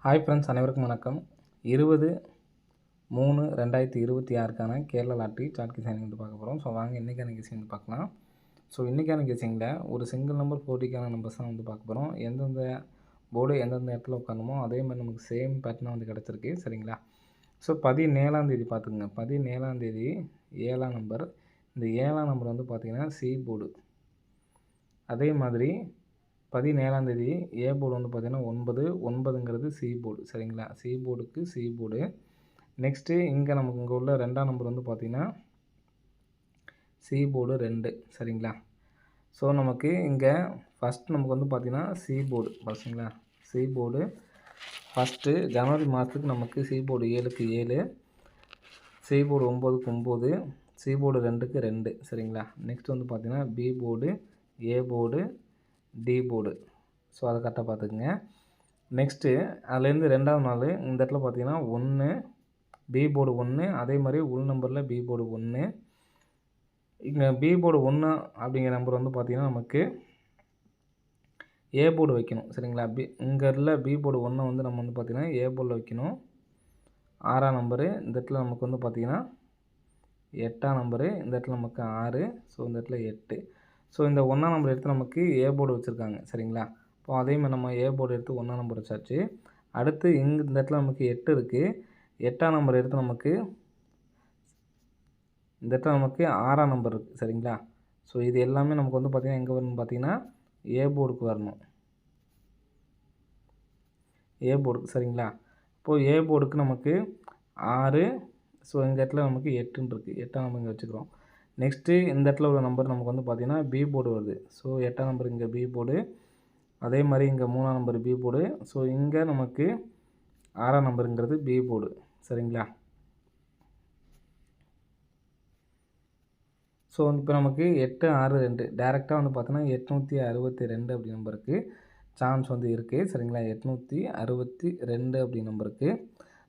Hi friends, அனைவருக்கும் வணக்கம். 20/3/2026க்கான Kerala lottery chart Kisan வந்து பார்க்க போகிறோம். ஸோ வாங்க இன்றைக்கான கெஸிங் வந்து பார்க்கலாம். ஸோ இன்றைக்கான கெஸிங்கில் ஒரு சிங்கிள் நம்பர் போட்டிக்கான நம்பர்ஸ் தான் வந்து பார்க்க போகிறோம். எந்தெந்த போர்டு எந்தெந்த இடத்துல உட்காரணுமோ அதே மாதிரி நமக்கு சேம் பேட்டர்னாக வந்து கிடச்சிருக்கு. சரிங்களா? ஸோ 17ஆம் தேதி பார்த்துக்குங்க. 17ஆம் தேதி 7ஆம் நம்பர். இந்த 7ஆம் நம்பர் வந்து பார்த்திங்கன்னா சி போர்டு. அதே மாதிரி 17ஆம் தேதி ஏ போர்டு வந்து பார்த்திங்கன்னா 9ங்கிறது சி போர்டு. சரிங்களா? சி போர்டுக்கு சி போர்டு. நெக்ஸ்ட்டு இங்கே நமக்கு இங்கே உள்ள 2ஆம் நம்பர் வந்து பார்த்திங்கன்னா சி போர்டு 2. சரிங்களா? ஸோ நமக்கு இங்கே ஃபஸ்ட் நமக்கு வந்து பார்த்திங்கன்னா சி போர்டு ஃபஸ்ட்டுங்களா? சி போர்டு ஃபஸ்ட்டு ஜனவரி மாதத்துக்கு நமக்கு சி போர்டு 7க்கு 7, சி போர்டு 9க்கு 9, சி போர்டு 2க்கு 2. சரிங்களா? நெக்ஸ்ட் வந்து பார்த்திங்கன்னா B board, A board, D board. So அதை கரெக்டாக பார்த்துக்குங்க. நெக்ஸ்ட்டு அதுலேருந்து 2ஆவது நாள் இந்த இடத்துல பார்த்தீங்கன்னா 1 பி போர்டு 1, அதே மாதிரி உள் நம்பரில் பி போர்டு 1. இங்கே பி போர்டு 1 அப்படிங்கிற நம்பர் வந்து பார்த்திங்கன்னா நமக்கு ஏ போர்டு வைக்கணும். சரிங்களா? இங்கே உள்ள பி போர்டு 1 வந்து நம்ம வந்து பார்த்திங்கன்னா ஏ போர்டில் வைக்கணும். 6ஆம் நம்பரு இந்த இடத்துல நமக்கு வந்து பார்த்திங்கன்னா 8ஆம் நம்பரு இந்த இடத்துல நமக்கு 6. ஸோ இந்த இடத்துல 8. ஸோ இந்த 1ஆம் நம்பர் எடுத்து நமக்கு ஏ போர்டு வச்சுருக்காங்க. சரிங்களா? இப்போ அதேமாதிரி நம்ம ஏ போர்டு எடுத்து 1ஆம் நம்பர் வச்சாச்சு. அடுத்து இந்த இடத்துல நமக்கு 8 இருக்குது. 8ஆம் நம்பர் எடுத்து நமக்கு இந்த இடத்துல நமக்கு 6ஆம் நம்பர் இருக்குது. சரிங்களா? ஸோ இது எல்லாமே நமக்கு வந்து பார்த்திங்கன்னா எங்கே வரணும்னு பார்த்திங்கன்னா ஏ போர்டுக்கு வரணும். ஏ போர்டுக்கு. சரிங்களா? இப்போது ஏ போர்டுக்கு நமக்கு 6. ஸோ இந்த இடத்துல நமக்கு 8ன்னு இருக்குது. 8ஆம் நம்பர் இங்கே வச்சுக்கிறோம். நெக்ஸ்ட்டு இந்த இடத்துல உள்ள நம்பர் நமக்கு வந்து பார்த்திங்கன்னா பி போர்டு வருது. ஸோ 8ஆம் நம்பர் இங்கே பி போர்டு, அதே மாதிரி இங்கே 3ஆம் நம்பர் பி போர்டு. ஸோ இங்கே நமக்கு 6ஆம் நம்பருங்கிறது பி போர்டு. சரிங்களா? ஸோ இப்போ நமக்கு 862 டேரெக்டாக வந்து பார்த்தோன்னா 862 அப்படி நம்பருக்கு சான்ஸ் வந்து இருக்குது. சரிங்களா? 862 அப்படி நம்பருக்கு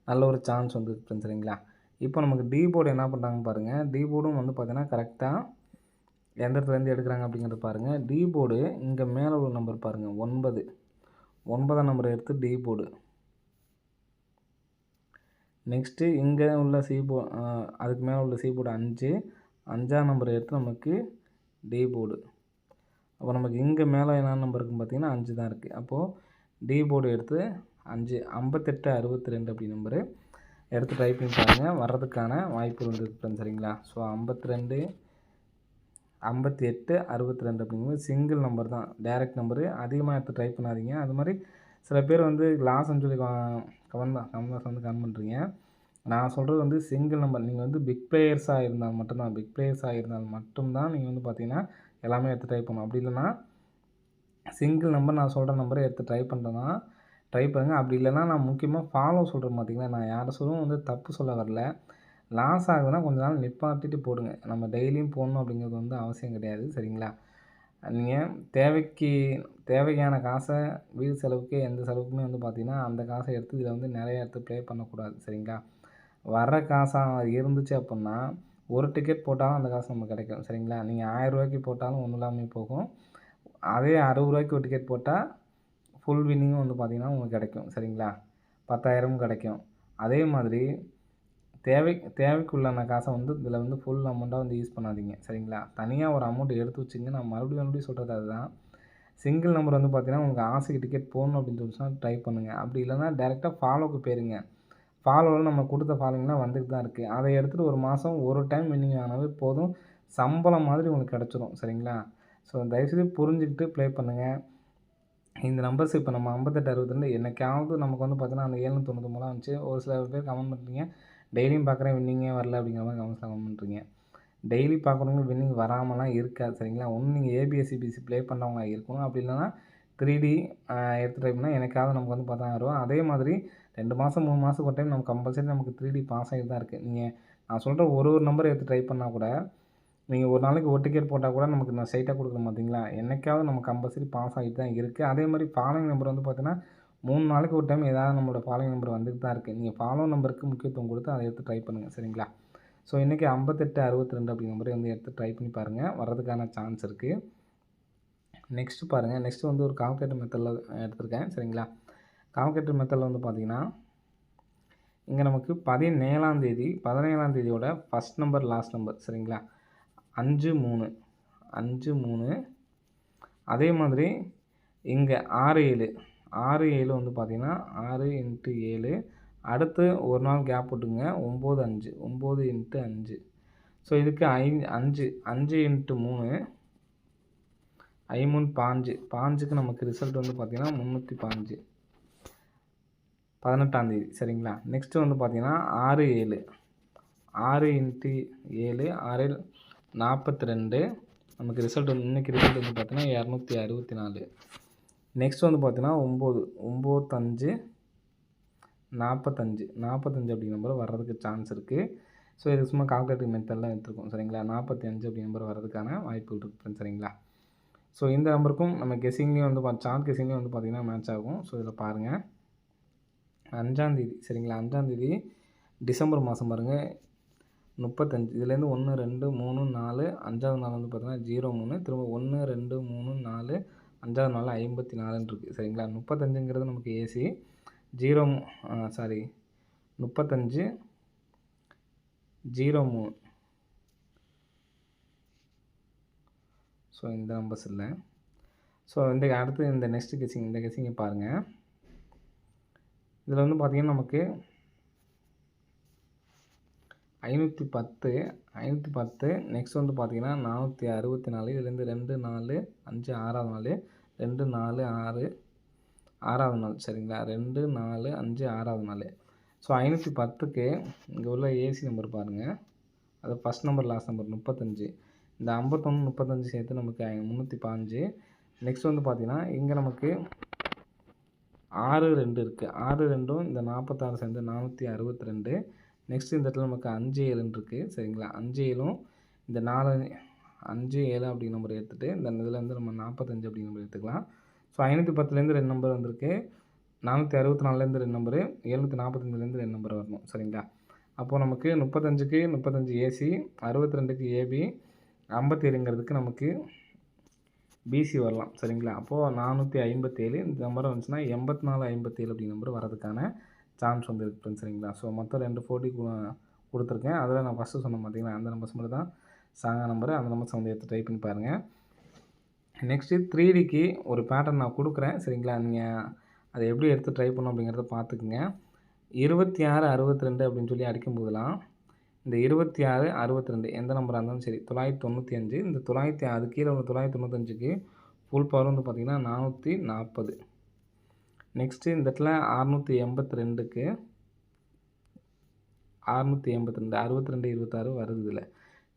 நல்ல ஒரு சான்ஸ் வந்து இருக்குது. சரிங்களா? இப்போ நமக்கு டி போர்டு என்ன பண்ணுறாங்க பாருங்கள். டி போர்டும் வந்து பார்த்தீங்கன்னா கரெக்டாக எந்த இடத்துலேருந்து எடுக்கிறாங்க அப்படிங்கிறத பாருங்கள். டி போர்டு இங்கே மேலே உள்ள நம்பர் பாருங்கள் 9. 9ஆம் நம்பரை எடுத்து டி போர்டு. நெக்ஸ்ட்டு இங்கே உள்ள சி அதுக்கு மேலே உள்ள சி போர்டு 5. 5ஆம் நம்பரை எடுத்து நமக்கு டி போர்டு. அப்போ நமக்கு இங்கே மேலே என்ன நம்பர் இருக்குன்னு பார்த்தீங்கன்னா 5 தான் இருக்குது. அப்போது டி போர்டு எடுத்து 5 5862 அப்படி நம்பரு எடுத்து ட்ரை பண்ணி பாருங்கள். வர்றதுக்கான வாய்ப்பு இருக்குது. சரிங்களா? ஸோ 52 58 62 அப்படிங்கிறது சிங்கிள் நம்பர் தான், டைரக்ட் நம்பரு. அதிகமாக எடுத்து ட்ரை பண்ணாதீங்க. அது மாதிரி சில பேர் வந்து லாஸ்ன்னு சொல்லி கமெண்ட் வந்து கமெண்ட் பண்ணுறீங்க. நான் சொல்கிறது வந்து சிங்கிள் நம்பர். நீங்கள் வந்து பிக் பிளேயர்ஸாக இருந்தால் மட்டும்தான், நீங்கள் வந்து பார்த்தீங்கன்னா எல்லாமே எடுத்து ட்ரை பண்ணணும். அப்படி இல்லைன்னா சிங்கிள் நம்பர் நான் சொல்கிற நம்பரை எடுத்து ட்ரை பண்ணுறேன்னா ட்ரை பண்ணுங்கள். அப்படி இல்லைன்னா நான் முக்கியமாக ஃபாலோ சொல்கிறேன் பார்த்தீங்கன்னா, நான் யாரை சொல்லவும் வந்து தப்பு சொல்ல வரல. லாஸ் ஆகுதுன்னா கொஞ்ச நாள் நிப்பாட்டிட்டு போடுங்க. நம்ம டெய்லியும் போடணும் அப்படிங்கிறது வந்து அவசியம் கிடையாது. சரிங்களா? நீங்கள் தேவையான காசை வீடு செலவுக்கு எந்த செலவுக்குமே வந்து பார்த்திங்கன்னா அந்த காசை எடுத்து இதில் வந்து நிறைய எடுத்து ப்ளே பண்ணக்கூடாது. சரிங்களா? வர்ற காசாக இருந்துச்சு அப்படின்னா ஒரு டிக்கெட் போட்டாலும் அந்த காசு நமக்கு கிடைக்கும். சரிங்களா? நீங்கள் 1000 ரூபாய்க்கு போட்டாலும் ஒன்றும் இல்லாமல் போகும். அதே 60 ரூபாய்க்கு ஒரு டிக்கெட் போட்டால் ஃபுல் வின்னிங்கும் வந்து பார்த்திங்கன்னா உங்களுக்கு கிடைக்கும். சரிங்களா? 10,000 கிடைக்கும். அதே மாதிரி தேவைக்குள்ளான காசை வந்து இதில் வந்து ஃபுல் அமௌண்ட்டாக வந்து யூஸ் பண்ணாதீங்க. சரிங்களா? தனியாக ஒரு அமௌண்ட் எடுத்து வச்சுங்க. நான் மறுபடியும் சொல்கிறது அதுதான். சிங்கிள் நம்பர் வந்து பார்த்திங்கன்னா உங்களுக்கு ஆசைக்கு டிக்கெட் போடணும் அப்படின்னு சொல்லிச்சுன்னா ட்ரை பண்ணுங்கள். அப்படி இல்லைன்னா டேரெக்டாக ஃபாலோவுக்கு போயிருங்க. ஃபாலோவில் நம்ம கொடுத்த ஃபாலோவிங்லாம் வந்துட்டு தான் இருக்குது. அதை எடுத்துகிட்டு ஒரு மாதம் ஒரு டைம் வின்னிங் ஆனாவே போதும், சம்பளம் மாதிரி உங்களுக்கு கிடச்சிரும். சரிங்களா? ஸோ தயவுசெய்து புரிஞ்சுக்கிட்டு ப்ளே பண்ணுங்கள். இந்த நம்பர்ஸ் இப்போ நம்ம 5862 என்னைக்காவது நமக்கு வந்து பார்த்தீங்கன்னா அந்த 799 வந்துச்சு. ஒரு சில பேர் கமெண்ட் பண்ணுறீங்க, டெய்லியும் பார்க்குறேன் வின்னிங்கே வரல அப்படிங்கிற மாதிரி கமெண்ட் பண்ணுறீங்க. டெய்லி பார்க்குறவங்க வின்னிங் வராமலாம் இருக்காது. சரிங்களா? ஒன்று நீங்கள் ஏபிஎஸ்சிபிசி ப்ளே பண்ணுறவங்க இருக்கணும். அப்படி இல்லைன்னா 3D எடுத்து ட்ரை பண்ணால் எனக்காவது நமக்கு வந்து 10,000. அதே மாதிரி 2 மாதம் 3 மாதத்துக்கு ஒரு டைம் நமக்கு கம்பல்சரி நமக்கு 3D பாஸ் ஆகிட்டு தான் இருக்குது. நீங்கள் நான் சொல்கிற ஒரு நம்பர் எடுத்து ட்ரை பண்ணால் கூட நீங்கள் ஒரு நாளைக்கு ஒரு டிக்கெட் போட்டால் கூட நமக்கு நான் ஸ்ட்ரைட்டாக கொடுக்குறேன் பார்த்தீங்களா, என்னைக்காவது நம்ம கம்பல்சரி பாஸ் ஆகிட்டு தான் இருக்குது. அதே மாதிரி ஃபாலோயிங் நம்பர் வந்து பார்த்தீங்கன்னா 3 நாளைக்கு ஒரு டைம் ஏதாவது நம்மளோட ஃபாலோயிங் நம்பர் வந்துட்டு தான் இருக்குது. நீங்கள் ஃபாலோ நம்பருக்கு முக்கியத்துவம் கொடுத்து அதை எடுத்து ட்ரை பண்ணுங்கள். சரிங்களா? ஸோ இன்றைக்கி 5862 அப்படிங்கிற நம்பரை வந்து எடுத்து ட்ரை பண்ணி பாருங்கள். வர்றதுக்கான சான்ஸ் இருக்குது. நெக்ஸ்ட்டு பாருங்கள். நெக்ஸ்ட்டு வந்து ஒரு கால்குலேட்டர் மெத்தடில் எடுத்திருக்கேன். சரிங்களா? கால்குலேட்டர் மெத்தடில் வந்து பார்த்திங்கன்னா இங்கே நமக்கு 17ஆம் தேதி 17ஆம் தேதியோட ஃபஸ்ட் நம்பர் லாஸ்ட் நம்பர் சரிங்களா 5-3 அதே மாதிரி இங்கே 6-7 வந்து பார்த்திங்கன்னா 6 × 7 அடுத்து ஒரு நாள் கேப் விட்டுங்க 9 × 5 ஸோ இதுக்கு 5 × 3 5 3 5க்கு நமக்கு ரிசல்ட் வந்து பார்த்திங்கன்னா 305 18ஆம் தேதி சரிங்களா. நெக்ஸ்ட்டு வந்து பார்த்திங்கன்னா 6-7 6 × 7 6 42 நமக்கு ரிசல்ட் வந்து இன்றைக்கி ரிசல்ட் வந்து பார்த்திங்கன்னா 264. நெக்ஸ்ட் வந்து பார்த்திங்கன்னா 9 45 அப்படிங்கிற நம்பர் வர்றதுக்கு சான்ஸ் இருக்குது. ஸோ இது சும்மா கால்குலேட்டிவ் மெத்தடில் எடுத்துருக்கோம் சரிங்களா. 45 அப்படிங்கிற நம்பர் வர்றதுக்கான வாய்ப்புகள் இருக்குது சரிங்களா. ஸோ இந்த நம்பருக்கும் நம்ம கெஸ்ஸிங்லேயும் வந்து சார்ட் கெஸ்ஸிங்லேயும் வந்து பார்த்திங்கன்னா மேட்ச் ஆகும். ஸோ இதில் பாருங்கள் 5ஆம் தேதி சரிங்களா 5ஆம் தேதி டிசம்பர் மாதம் பாருங்கள் 35 இதுலேருந்து 1 2 3 4 5ஆவது நாள் வந்து பார்த்திங்கன்னா 03 திரும்ப 1 2 3 4 5ஆவது நாள் 54 இருக்குது சரிங்களா. 35ங்கிறது நமக்கு ஏசி 35 03 ஸோ இந்த நம்பர்ஸ் இல்லை. ஸோ அடுத்து இந்த நெக்ஸ்ட் கெஸ்ஸிங் இந்த கெஸ்ஸிங்கை பாருங்கள். இதில் வந்து பார்த்திங்கன்னா நமக்கு 510 நெக்ஸ்ட் வந்து பார்த்திங்கன்னா 464 இதுலேருந்து 2 4 5 6ஆவது நாள் 2 4 6 6ஆவது நாள் சரிங்களா 2 4 5 6ஆவது நாள். ஸோ 510க்கு இங்கே உள்ள ஏசி நம்பர் பாருங்கள். அது ஃபஸ்ட் நம்பர் லாஸ்ட் நம்பர் 35 இந்த 51 35 சேர்த்து நமக்கு 315. நெக்ஸ்ட் வந்து பார்த்திங்கன்னா இங்கே நமக்கு 6-2 இருக்குது 6-2ம் இந்த 46 சேர்ந்து 462. நெக்ஸ்ட் இந்த இடத்துல நமக்கு 5-7 இருக்குது சரிங்களா. 5-7ம் இந்த 5-7 அப்படிங்கிற நம்பர் எடுத்துகிட்டு இந்த இதில் வந்து நம்ம 45 அப்படிங்கிற நம்பர் எடுத்துக்கலாம். ஸோ 510லேருந்து 2 நம்பர் வந்திருக்கு 464லேருந்து 2 நம்பரு 745லேருந்து 2 நம்பர் வரணும் சரிங்களா. அப்போது நமக்கு 35க்கு 35 ஏசி 62க்கு ஏபி 57ங்கிறதுக்கு நமக்கு பிசி வரலாம் சரிங்களா. அப்போது 457 இந்த நம்பர் வந்துச்சுன்னா 8457 அப்படிங்கிற நம்பர் வரதுக்கான சான்ஸ் வந்து இருக்குது சரிங்களா. ஸோ மொத்தம் 2 போட்டி கொடுத்துருக்கேன். அதில் நான் ஃபஸ்ட்டு சொன்ன பார்த்தீங்கன்னா அந்த நம்பர்ஸ் மட்டும் தான் ஸ்ட்ராங்கான நம்பரு. அந்த நம்பர்ஸ் வந்து எடுத்து ட்ரை பண்ணி பாருங்கள். நெக்ஸ்ட்டு 3Dக்கு ஒரு பேட்டர்ன் நான் கொடுக்குறேன் சரிங்களா. நீங்கள் அதை எப்படி எடுத்து ட்ரை பண்ணணும் அப்படிங்கிறத பார்த்துக்குங்க. 26 62 அப்படின்னு சொல்லி அடிக்கும்போதெல்லாம் இந்த 26 62 எந்த நம்பராக இருந்தாலும் சரி 995 இந்த 900 அது கீழே உள்ள 995க்கு ஃபுல் பவர் வந்து பார்த்திங்கன்னா 440. நெக்ஸ்ட்டு இந்த இடத்துல 682க்கு 682 62 26 வருது இதில்.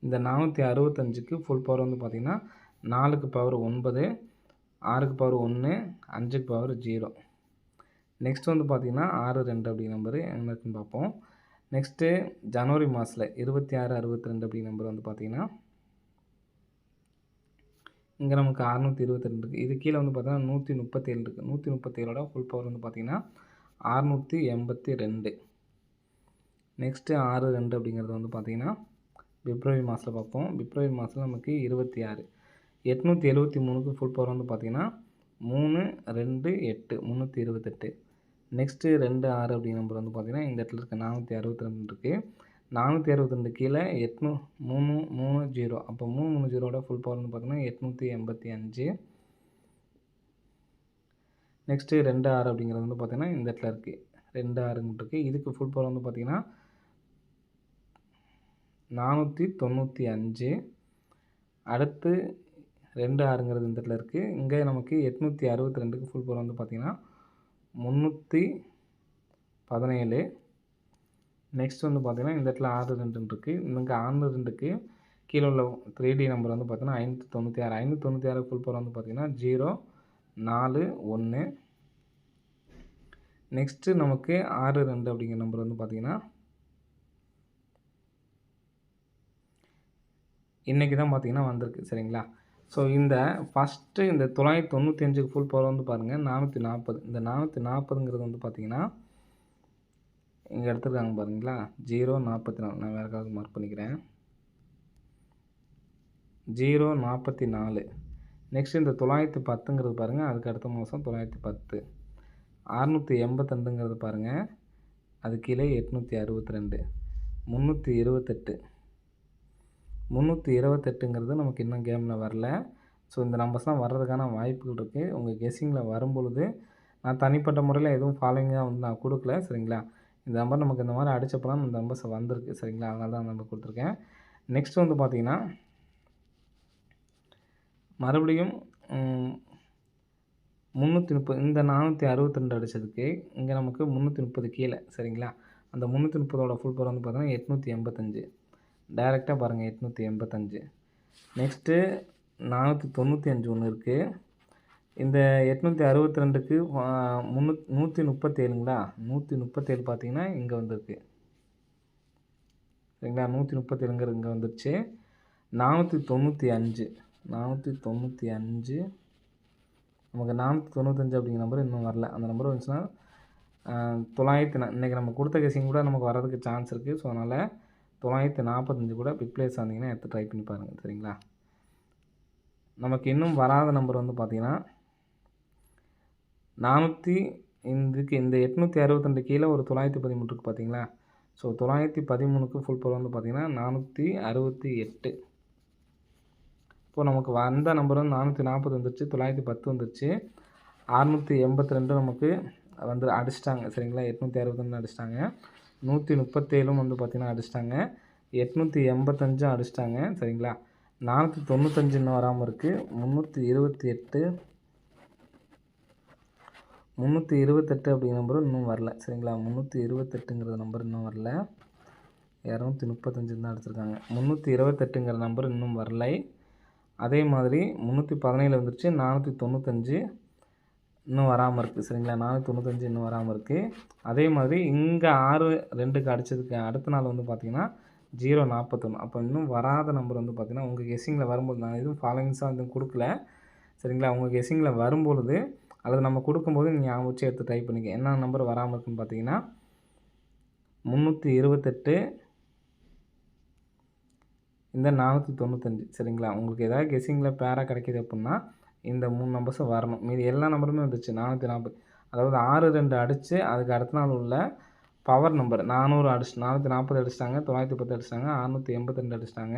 இந்த 465க்கு ஃபுல் பவர் வந்து பார்த்திங்கன்னா 4க்கு பவர் 9 6க்கு பவர் 1 5க்கு பவர் 0. நெக்ஸ்ட் வந்து பார்த்திங்கன்னா 62 அப்படிங்கிற நம்பரு என்ன இருக்குன்னு பார்ப்போம். நெக்ஸ்ட்டு ஜனவரி மாதத்தில் 26 62 அப்படிங்கிற நம்பர் வந்து பார்த்திங்கன்னா இங்கே நமக்கு 622 இருக்குது. இது கீழே வந்து பார்த்திங்கன்னா 137 இருக்குது. 137ஓட ஃபுல் பவர் வந்து பார்த்திங்கன்னா 682. நெக்ஸ்ட்டு 62 அப்படிங்கிறது வந்து பார்த்திங்கன்னா பிப்ரவரி மாதத்தில் பார்ப்போம். பிப்ரவரி மாதத்தில் நமக்கு 26 873க்கு ஃபுல் பவர் வந்து பார்த்திங்கன்னா 328 328. நெக்ஸ்ட்டு 26 அப்படிங்கிற நம்பர் வந்து பார்த்திங்கன்னா இந்த இடத்துல இருக்க 462 இருக்குது. 462 கீழே 330 அப்போ 330ஓட ஃபுல் பவர் வந்து பார்த்திங்கன்னா 885. நெக்ஸ்ட்டு 26 அப்படிங்கிறது வந்து பார்த்திங்கன்னா இந்த இடத்துல இருக்குது 26 இருக்குது. இதுக்கு ஃபுல் பவர் வந்து பார்த்திங்கன்னா 495. அடுத்து 26ங்கிறது இந்த இடத்துல இருக்குது. இங்கே நமக்கு 862க்கு ஃபுல் பவர் வந்து பார்த்திங்கன்னா 317. நெக்ஸ்ட் வந்து பார்த்திங்கன்னா இந்த இடத்துல 62 இருக்குது. இங்கே 62க்கு கீழே உள்ள 3D நம்பர் வந்து பார்த்திங்கன்னா 596. 596 ஃபுல் பவர் வந்து பார்த்திங்கன்னா 041. நெக்ஸ்ட்டு நமக்கு 62 அப்படிங்கிற நம்பர் வந்து பார்த்திங்கன்னா இன்றைக்கி தான் பார்த்திங்கன்னா வந்திருக்கு சரிங்களா. ஸோ இந்த ஃபஸ்ட்டு இந்த 995க்கு ஃபுல் பவர் வந்து பாருங்கள் 440. இந்த 440ங்கிறது வந்து பார்த்திங்கன்னா இங்கே எடுத்துருக்காங்க பாருங்களா 044. நான் வேறு காலத்துக்கு மார்க் பண்ணிக்கிறேன் 044. நெக்ஸ்ட் இந்த 910ங்கிறது பாருங்கள் அதுக்கு அடுத்த மாதம் 910. 682ங்கிறது பாருங்கள், அது கீழே 862, 328, 328ங்கிறது நமக்கு இன்னும் கேமில் வரல. ஸோ இந்த நம்பர்ஸ்லாம் வர்றதுக்கான வாய்ப்புகள் இருக்குது. உங்கள் கெஸ்ஸிங்கில் வரும்பொழுது நான் தனிப்பட்ட முறையில் எதுவும் ஃபாலோயிங்காக வந்து நான் கொடுக்கல, சரிங்களா. இந்த நம்பர் நமக்கு இந்த மாதிரி அடித்தப்பலாம் இந்த நம்பர்ஸ் வந்திருக்கு, சரிங்களா. அதனால தான் அந்த நம்பர் கொடுத்துருக்கேன். நெக்ஸ்ட் வந்து பார்த்தீங்கன்னா மறுபடியும் 330 இந்த 462 அடித்ததுக்கு இங்கே நமக்கு 330 கீழே, சரிங்களா. அந்த 330ஓட ஃபுல் பவர் வந்து பார்த்தீங்கன்னா 885. டைரெக்டாக பாருங்கள் 885. நெக்ஸ்ட்டு 495 ஒன்று இருக்குது. இந்த 862க்கு 137ங்களா, 137 பார்த்தீங்கன்னா இங்கே வந்திருக்கு, சரிங்களா. 137ங்கிறது இங்கே வந்துருச்சு. 495 நமக்கு 495 அப்படிங்கிற நம்பர் இன்னும் வரல. அந்த நம்பர் வந்துச்சுன்னா 900 இன்றைக்கி நம்ம கொடுத்த கெஸ்ஸிங் கூட நமக்கு வரதுக்கு சான்ஸ் இருக்குது. ஸோ அதனால் 945 கூட பிக் பிளேஸ் ஆனீங்கன்னா எடுத்து ட்ரை பண்ணி பாருங்கள், சரிங்களா. நமக்கு இன்னும் வராத நம்பர் வந்து பார்த்திங்கன்னா இந்த 862 கீழே ஒரு 913 இருக்குது பார்த்தீங்களா. ஸோ 913க்கு ஃபுல் பவர் வந்து பார்த்திங்கன்னா 468. இப்போது நமக்கு வந்த நம்பர் வந்து 440 வந்துருச்சு, 910 வந்துருச்சு, 682 நமக்கு வந்து அடிச்சிட்டாங்க, சரிங்களா. 862 அடிச்சிட்டாங்க, 137 வந்து பார்த்திங்கன்னா அடிச்சிட்டாங்க, 885 அடிச்சிட்டாங்க, சரிங்களா. 495 இன்னும் வராமல் இருக்குது. 328 அப்படிங்கிற நம்பரும் இன்னும் வரல, சரிங்களா. 328ங்கிற நம்பர் இன்னும் வரல. 235 தான் அடிச்சிருக்காங்க. 328ங்கிற நம்பர் இன்னும் வரலை. அதே மாதிரி 317 வந்துருச்சு, 495 இன்னும் வராமல் இருக்குது, சரிங்களா. 495 இன்னும் வராமல் இருக்குது. அதே மாதிரி இங்கே 6-2க்கு அடித்ததுக்கு அடுத்த நாள் வந்து பார்த்திங்கன்னா 041. அப்போ இன்னும் வராத நம்பர் வந்து பார்த்திங்கன்னா உங்கள் கெஸ்ஸிங்கில் வரும்போது, நான் எதுவும் ஃபாலோயிங்ஸாக எதுவும் கொடுக்கல, சரிங்களா. உங்கள் கெஸ்ஸிங்கில் வரும்பொழுது அல்லது நம்ம கொடுக்கும்போது நீங்கள் ஞாபகம் வச்சு எடுத்து ட்ரை பண்ணிக்க. என்ன நம்பர் வராமல் இருக்குன்னு பார்த்தீங்கன்னா 328, இந்த 495, சரிங்களா. உங்களுக்கு ஏதாவது கெஸ்ஸிங்கில் பேராக கிடைக்கிது அப்படின்னா இந்த 3 நம்பர்ஸும் வரணும். மீதி எல்லா நம்பருமே வந்துச்சு 440. அதாவது 6-2 அடித்து அதுக்கு அடுத்த நாள் உள்ள பவர் நம்பர் 400 அடிச்சு 440 அடிச்சிட்டாங்க, 910 அடிச்சிட்டாங்க, 682 அடிச்சிட்டாங்க,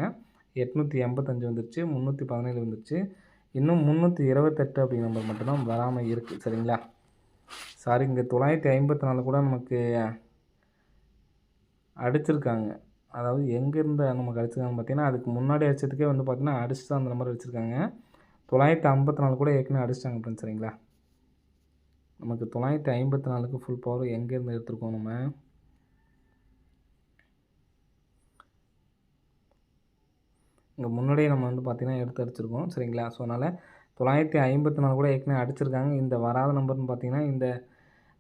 885 வந்துருச்சு, 317 வந்துருச்சு. இன்னும் 328 அப்படிங்கிற நம்பர் மட்டும்தான் வராமல் இருக்குது, சரிங்களா. சாரி, இங்கே 954 கூட நமக்கு அடிச்சிருக்காங்க. அதாவது எங்கேருந்து நமக்கு அடிச்சிருக்காங்கன்னு பார்த்தீங்கன்னா அதுக்கு முன்னாடி அடித்ததுக்கே வந்து பார்த்தீங்கன்னா அடிச்சு தான் அந்த நம்பர் அடிச்சிருக்காங்க. 954 கூட ஏற்கனவே அடிச்சிட்டாங்க ஃப்ரெண்ட்ஸ், சரிங்களா. நமக்கு 954க்கு ஃபுல் பவர் எங்கேருந்து எடுத்துருக்கோம் நம்ம, இங்கே முன்னாடியே நம்ம வந்து பார்த்திங்கன்னா எடுத்து அடிச்சிருக்கோம், சரிங்களா. ஸோ அதனால் 954 கூட ஏற்கனவே அடிச்சிருக்காங்க. இந்த வராத நம்பர்னு பார்த்திங்கன்னா இந்த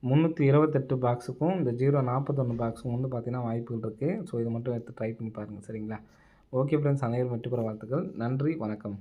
328 பாக்ஸுக்கும் இந்த 041 பாக்ஸுக்கும் வந்து பார்த்திங்கன்னா வாய்ப்புகள் இருக்குது. ஸோ இதை மட்டும் எடுத்து ட்ரை பண்ணி பாருங்கள், சரிங்களா. ஓகே ஃப்ரெண்ட்ஸ், அனைவரும் வெற்றி பெற வாழ்த்துக்கள். நன்றி, வணக்கம்.